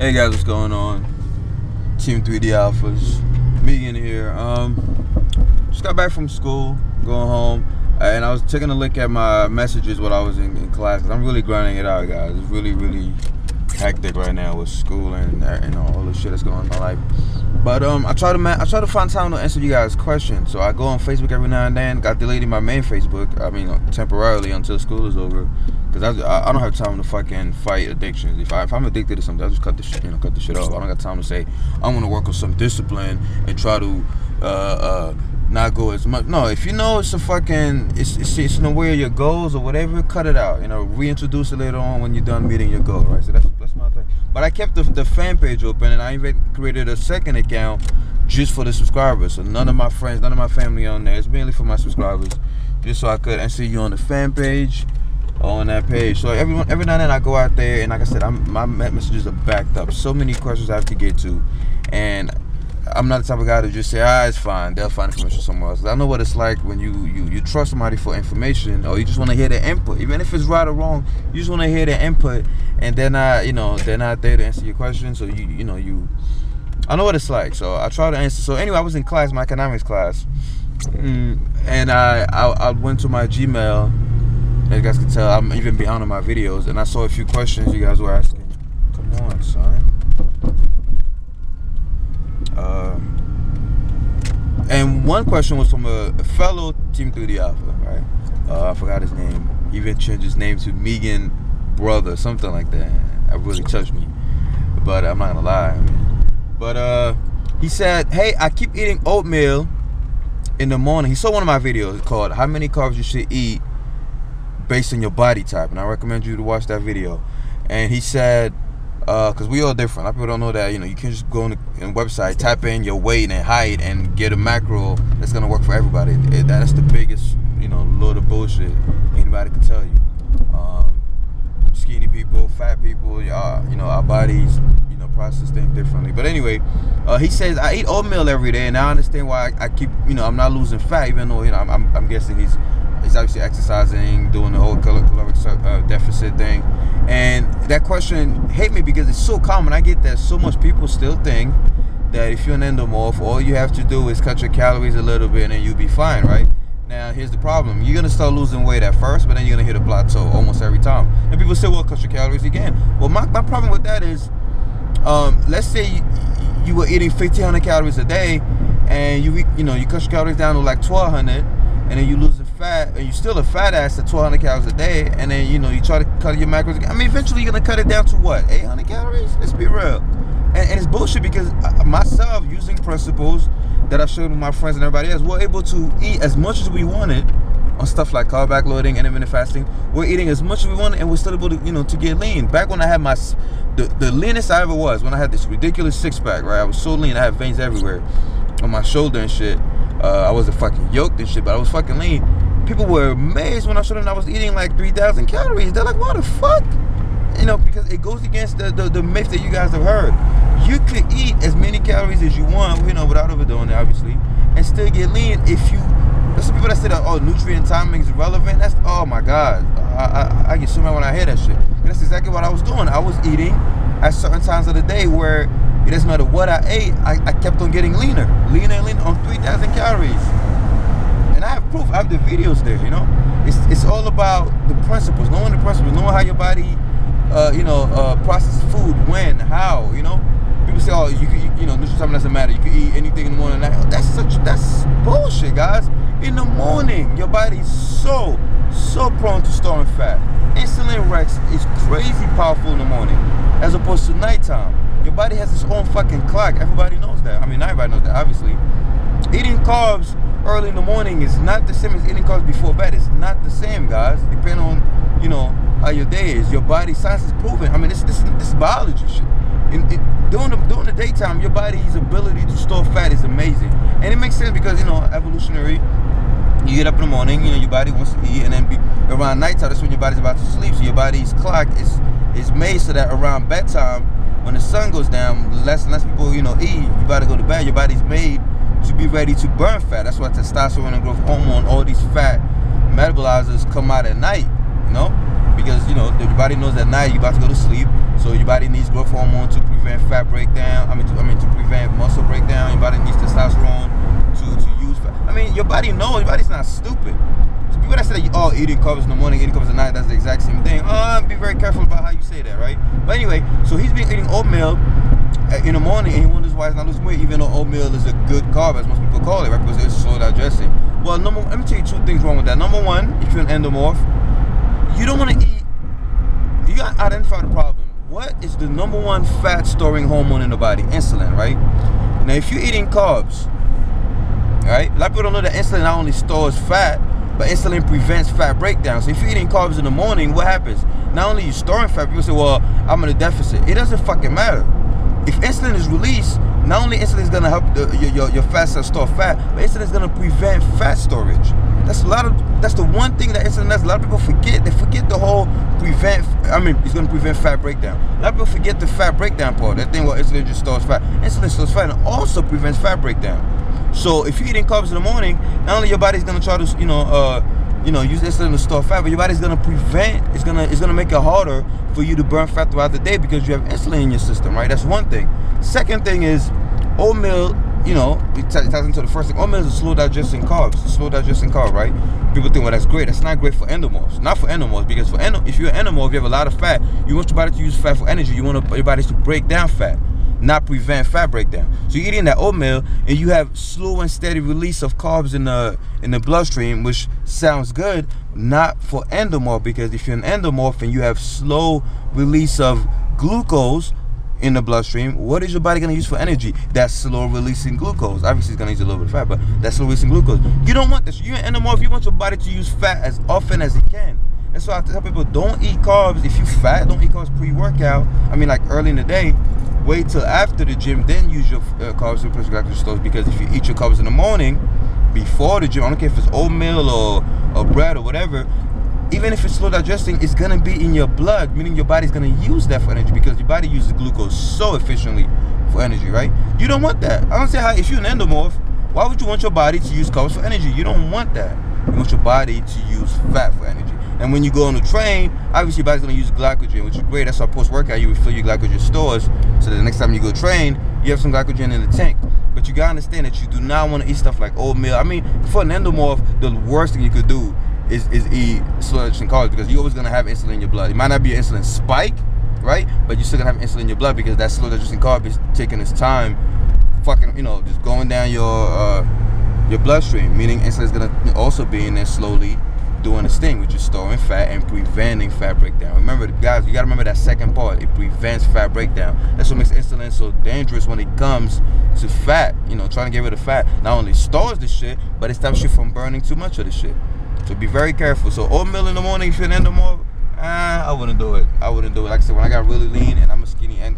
Hey guys, what's going on? Team 3D Alphas, Migan here. Just got back from school, going home, and I was taking a look at my messages while I was in class. I'm really grinding it out, guys. It's really hectic right now with school and all the shit that's going on in my life. But I try to find time to answer you guys' questions. So I go on Facebook every now and then. Got deleted my main Facebook. I mean, temporarily until school is over, because I don't have time to fucking fight addictions. If I'm addicted to something, I just cut the shit off. I don't got time to say I'm gonna work on some discipline and try to not go as much. No, if you know it's it's in the way of your goals or whatever, cut it out. Reintroduce it later on when you're done meeting your goal, right? So that's my thing. But I kept the fan page open, and I even created a second account just for the subscribers. So none of my friends, none of my family on there. It's mainly for my subscribers, just so I could answer you on the fan page, on that page. So every now and then I go out there, and like I said, my messages are backed up. So many questions I have to get to, and I'm not the type of guy to just say, it's fine, they'll find information somewhere else. I know what it's like when you trust somebody for information, or you just want to hear their input. Even if it's right or wrong, you just want to hear their input, and they're not there to answer your question. So I know what it's like. So I try to answer. So anyway, I was in class, my economics class, and I went to my Gmail. As you guys can tell, I'm even behind on my videos, and I saw a few questions you guys were asking. Come on, son. And one question was from a fellow Team 3D Alpha, right? I forgot his name. He even changed his name to Migan Brother, something like that. That really touched me. But I'm not gonna lie. But he said, hey, I keep eating oatmeal in the morning. He saw one of my videos called "How Many Carbs You Should Eat Based on Your Body Type," and I recommend you to watch that video. And he said, because we all different. A lot of people don't know that. You can just go on the website, type in your weight and height, and get a macro that's gonna work for everybody. That's the biggest, load of bullshit anybody can tell you. Skinny people, fat people, our bodies, process things differently. But anyway, he says I eat oatmeal every day, and I understand why I keep, I'm not losing fat, even though I'm guessing he's obviously exercising, doing the whole caloric deficit thing. And that question hit me because it's so common. I get that so much people still think that if you're an endomorph, all you have to do is cut your calories a little bit and you'll be fine, right? Now, here's the problem. You're going to start losing weight at first, but then you're going to hit a plateau almost every time. And people say, well, cut your calories again. Well, my problem with that is, let's say you were eating 1,500 calories a day, and you cut your calories down to like 1,200, and then you losing fat, and you still a fat ass at 1,200 calories a day, and then you try to cut your macros again. I mean, eventually you're gonna cut it down to what, 800 calories? Let's be real. And it's bullshit, because myself, using principles that I showed with my friends and everybody else, we're able to eat as much as we wanted on stuff like carb backloading and intermittent fasting. We're eating as much as we wanted, and we're still able to to get lean. Back when I had the leanest I ever was, when I had this ridiculous six-pack, right? I was so lean, I had veins everywhere on my shoulder and shit. I wasn't fucking yoked and shit, but I was fucking lean. People were amazed when I showed them I was eating like 3,000 calories. They're like, what the fuck? Because it goes against the myth that you guys have heard. You could eat as many calories as you want, without overdoing it, obviously, and still get lean if you... There's some people that say that, nutrient timing is irrelevant. That's, oh my God. I get so mad when I hear that shit. That's exactly what I was doing. I was eating at certain times of the day where it doesn't matter what I ate, I kept on getting leaner and leaner on 3,000 calories. And I have proof, I have the videos there, It's all about the principles, knowing the principles, knowing how your body, processes food, when, how, People say, nutrition timing doesn't matter. You can eat anything in the morning. That's bullshit, guys. In the morning, your body's so prone to storing fat. Insulin Rex is crazy powerful in the morning, as opposed to nighttime. Your body has its own fucking clock. Everybody knows that. I mean, everybody knows that, obviously. Eating carbs early in the morning is not the same as eating carbs before bed. It's not the same, guys. Depending on, how your day is. Your body, science is proven. I mean, this is biology shit. During the daytime, your body's ability to store fat is amazing. And it makes sense because, evolutionary, you get up in the morning, your body wants to eat, and then around nighttime, that's when your body's about to sleep. So your body's clock is made so that around bedtime, when the sun goes down, less and less people, eat, you about to go to bed. Your body's made to be ready to burn fat. That's why testosterone and growth hormone, all these fat metabolizers come out at night, because, your body knows at night you're about to go to sleep. So your body needs growth hormone to prevent fat breakdown. I mean to prevent muscle breakdown. Your body needs testosterone to use fat. I mean, your body knows. Your body's not stupid. So people that say that eating carbs in the morning, eating carbs at night, that's the exact same thing. Be very careful about how you say that, right? But anyway, so he's been eating oatmeal in the morning, and he wonders why he's not losing weight, even though oatmeal is a good carb, as most people call it, right? Because it's slow digesting. Well, let me tell you 2 things wrong with that. Number one, if you're an endomorph, you don't want to eat. You got to identify the problem. What is the number 1 fat storing hormone in the body? Insulin, right? Now, if you're eating carbs, right? A lot of people don't know that insulin not only stores fat, but insulin prevents fat breakdown. So if you're eating carbs in the morning, what happens? Not only are you storing fat, people say, well, I'm in a deficit. It doesn't fucking matter. If insulin is released, not only insulin is going to help your fat cells store fat, but insulin is going to prevent fat storage. That's the one thing that insulin does. A lot of people forget. They forget the whole it's going to prevent fat breakdown. A lot of people forget the fat breakdown part. They think, well, insulin just stores fat. Insulin stores fat and also prevents fat breakdown. So if you're eating carbs in the morning, not only your body's going to try to, use insulin to store fat, but your body's going to prevent, it's going to make it harder for you to burn fat throughout the day because you have insulin in your system, right? That's one thing. Second thing is oatmeal, it ties into the first thing. Oatmeal is a slow digesting carb. It's a slow digesting carb, right? People think, well, that's great. That's not great for endomorphs. Not for endomorphs, because if you're an endomorph, you have a lot of fat. You want your body to use fat for energy. You want your body to break down fat, not prevent fat breakdown. So you're eating that oatmeal and you have slow and steady release of carbs in the bloodstream, which sounds good, not for endomorph, because if you're an endomorph and you have slow release of glucose in the bloodstream, what is your body going to use for energy? That's slow releasing glucose. Obviously it's going to use a little bit of fat, but that's slow releasing glucose. You don't want this. You're an endomorph. You want your body to use fat as often as it can. That's why I tell people, don't eat carbs. If you fat, don't eat carbs pre-workout. I mean, like early in the day. Wait till after the gym, then use your carbs to replace glycogen stores. Because if you eat your carbs in the morning, before the gym, I don't care if it's oatmeal or bread or whatever, even if it's slow digesting, it's gonna be in your blood, meaning your body's gonna use that for energy because your body uses glucose so efficiently for energy, right? You don't want that. I don't say how, if you're an endomorph, why would you want your body to use carbs for energy? You don't want that. You want your body to use fat for energy. And when you go on the train, obviously your body's gonna use glycogen, which is great. That's why post-workout you refill your glycogen stores, so that the next time you go train, you have some glycogen in the tank. But you gotta understand that you do not want to eat stuff like oatmeal. I mean, for an endomorph, the worst thing you could do is eat slow digesting carbs, because you're always gonna have insulin in your blood. It might not be an insulin spike, right? But you're still gonna have insulin in your blood because that slow digesting carb is taking its time, just going down your bloodstream. Meaning insulin is gonna also be in there slowly doing this thing, which is storing fat and preventing fat breakdown. Remember, guys, you gotta remember that second part. It prevents fat breakdown. That's what makes insulin so dangerous when it comes to fat. Trying to get rid of fat not only stores the shit, but it stops you from burning too much of the shit. So be very careful. So oatmeal in the morning, if you're an endomorph, I wouldn't do it. Like I said, when I got really lean and I'm a skinny and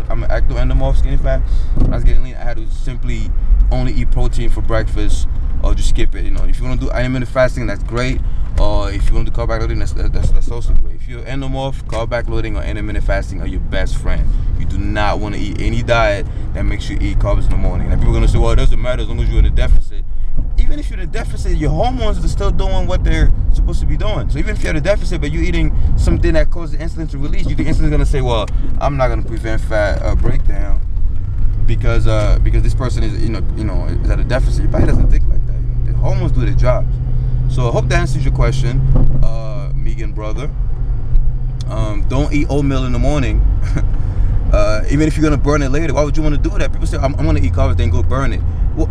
I'm an active endomorph, skinny fat, when I was getting lean, I had to simply only eat protein for breakfast or just skip it. If you want to do intermittent fasting, that's great. Or if you want to do carb backloading, that's also great. If you're endomorph, carb backloading or intermittent fasting are your best friend. You do not want to eat any diet that makes you eat carbs in the morning. And people are going to say, well, it doesn't matter as long as you're in a deficit. Even if you're in a deficit, your hormones are still doing what they're supposed to be doing. So even if you're at a deficit, but you're eating something that causes insulin to release, you think insulin is going to say, well, I'm not going to prevent fat breakdown because this person is is at a deficit. Your body doesn't think like that. The hormones do their jobs. So I hope that answers your question, Migan brother. Don't eat oatmeal in the morning. Even if you're gonna burn it later, why would you want to do that? People say, I'm gonna eat carbs, then go burn it. Well,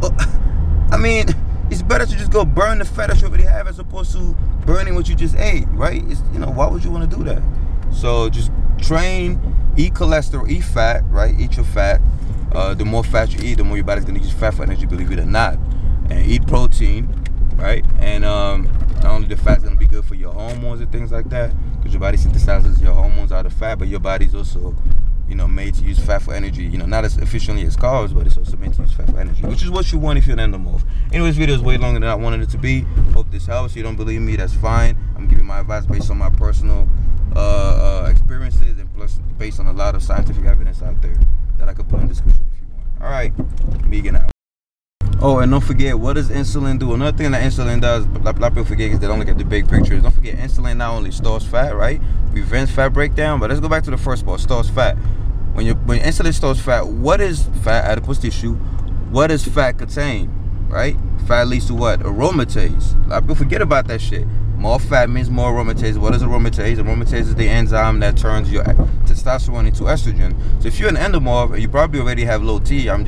I mean, it's better to just go burn the fat that you already have as opposed to burning what you just ate, right? Why would you want to do that? So just train, eat cholesterol, eat fat, right? Eat your fat. The more fat you eat, the more your body's gonna use fat for energy, believe it or not. And eat protein, right? And not only the fat's gonna be good for your hormones and things like that, because your body synthesizes your hormones out of fat, but your body's also made to use fat for energy, not as efficiently as carbs, but it's also meant to use fat for energy, which is what you want if you're an endomorph. Anyways, video is way longer than I wanted it to be. Hope this helps. If you don't believe me, that's fine. I'm giving my advice based on my personal experiences and plus based on a lot of scientific evidence out there that I could put in the description if you want. All right, Migan out. Oh, and don't forget, what does insulin do? Another thing that insulin does, a lot of people forget, is they don't look at the big pictures. Don't forget, insulin not only stores fat, right? Prevents fat breakdown, but let's go back to the first part, stores fat. When insulin stores fat, what is fat? Adipose tissue. What does fat contain, right? Fat leads to what? Aromatase. A lot of people forget about that shit. More fat means more aromatase. What is aromatase? Aromatase is the enzyme that turns your testosterone into estrogen. So if you're an endomorph, you probably already have low T. I'm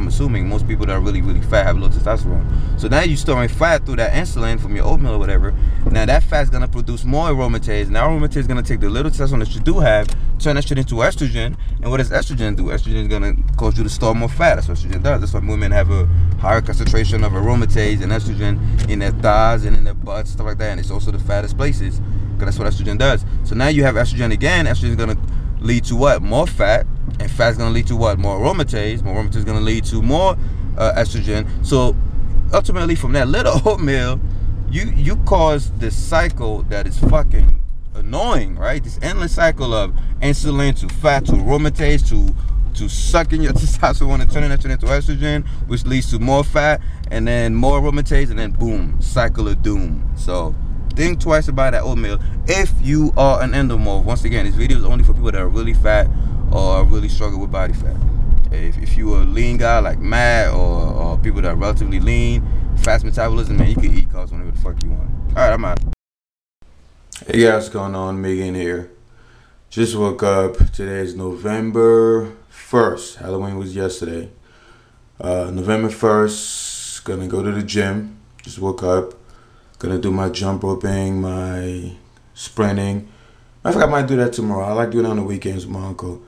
assuming most people that are really, really fat have low testosterone. So now you're storing fat through that insulin from your oatmeal or whatever. Now that fat's gonna produce more aromatase. Now aromatase is gonna take the little testosterone that you do have, turn that shit into estrogen. And what does estrogen do? Estrogen is gonna cause you to store more fat. That's what estrogen does. That's why women have a higher concentration of aromatase and estrogen in their thighs and in their butts, stuff like that. And it's also the fattest places, because that's what estrogen does. So now you have estrogen again. Estrogen is going to lead to what? More fat. And fat is going to lead to what? More aromatase. More aromatase is going to lead to more estrogen. So ultimately, from that little oatmeal, you cause this cycle that is fucking annoying, right? This endless cycle of insulin to fat to aromatase to sucking your testosterone and turning that into estrogen, which leads to more fat and then more aromatase, and then boom, cycle of doom. So think twice about that oatmeal if you are an endomorph. Once again, this video is only for people that are really fat or really struggle with body fat. If you are a lean guy like Matt or people that are relatively lean, fast metabolism, man, you can eat carbs whenever the fuck you want. Alright, I'm out. Hey guys, what's going on? Migan here. Just woke up. Today is November 1st. Halloween was yesterday. November 1st, gonna go to the gym. Just woke up. Gonna do my jump roping, my sprinting. I think I might do that tomorrow. I like doing it on the weekends with my uncle.